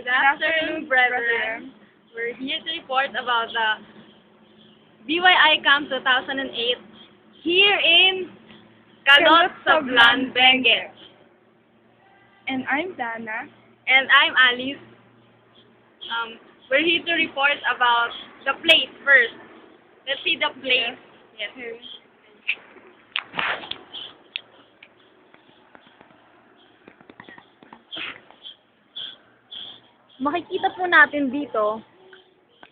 Good afternoon, brethren. We're here to report about the BYI Camp 2008 here in Calot, Sablan, Benguet. And I'm Dana. And I'm Alice. We're here to report about the place first. Let's see the place. Yes. Makikita po natin dito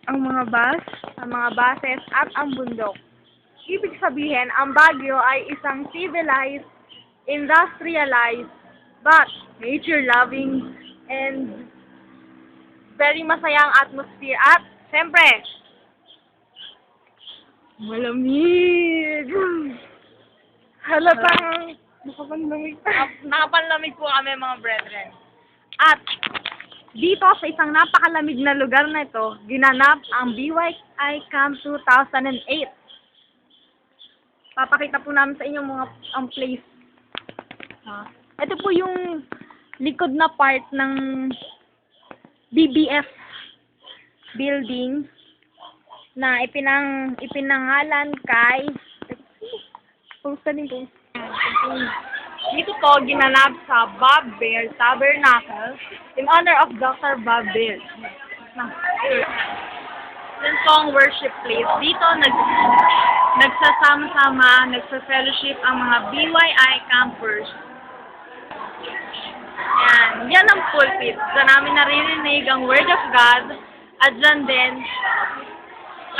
Ang mga bus, ang mga bases at ang bundok. Ibig sabihin, ang Baguio ay isang civilized, industrialized, but nature-loving and very masayang atmosphere. At, siyempre, malamig. halatang nakapanlamig. Nakapanlamig po kami mga brethren. At, dito sa isang napakalamig na lugar na ito, ginanap ang BYI Camp 2008. Papakita po namin sa inyo ang place. Ito po yung likod na part ng BBF building na ipinangalan kay dito po ginanap sa Bob Bear Tabernacle in honor of Dr. Bob Bear. Yun po ang worship place. Dito nagsasama-sama, nagsa-fellowship ang mga BYI campers. Yan ang pulpit. Diyan namin naririnig ang Word of God at dyan din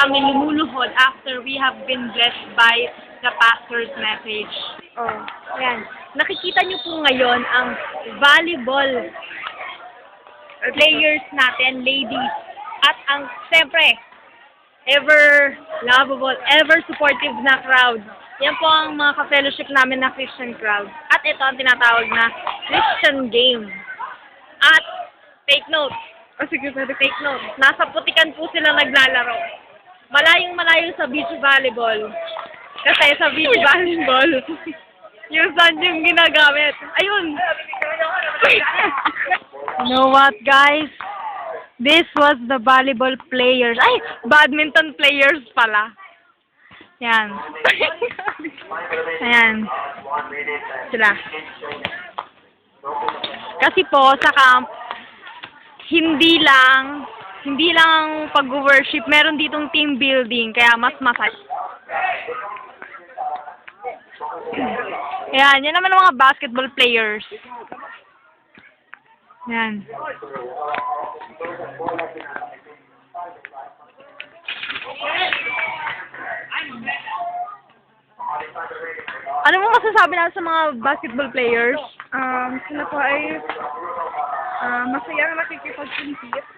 kami lumuluhod after we have been blessed by the pastor's message. Oh, yan. Nakikita niyo po ngayon ang volleyball players natin, ladies. At ang, siyempre, ever lovable, ever supportive na crowd. Yan po ang mga ka-fellowship namin na Christian crowd. At ito ang tinatawag na Christian game. At, take note. Sige, Take note. Nasa putikan po sila naglalaro. Malayong-malayo sa beach volleyball. Kasi sa beach volleyball, yung sand yung ginagamit. Ayun! You know what, guys? This was the volleyball players. Ay! Badminton players pala. Yan. Ayan. Sila. Kasi po, sa camp, hindi lang pag-worship, meron ditong team building, kaya mas masaya. Yan, yan naman ang mga basketball players. Yan. Ano mo masasabi natin sa mga basketball players? Sila po ay masayang nakikipag-compete.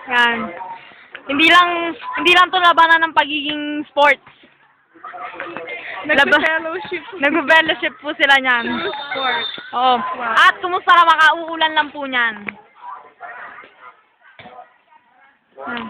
Yan. Hindi lang 'to labanan ng pagiging sports. Nag-fellowship. Nag-fellowship po sila niyan. Sport. Oo. At kumusta na makauulan lang po niyan. Yan.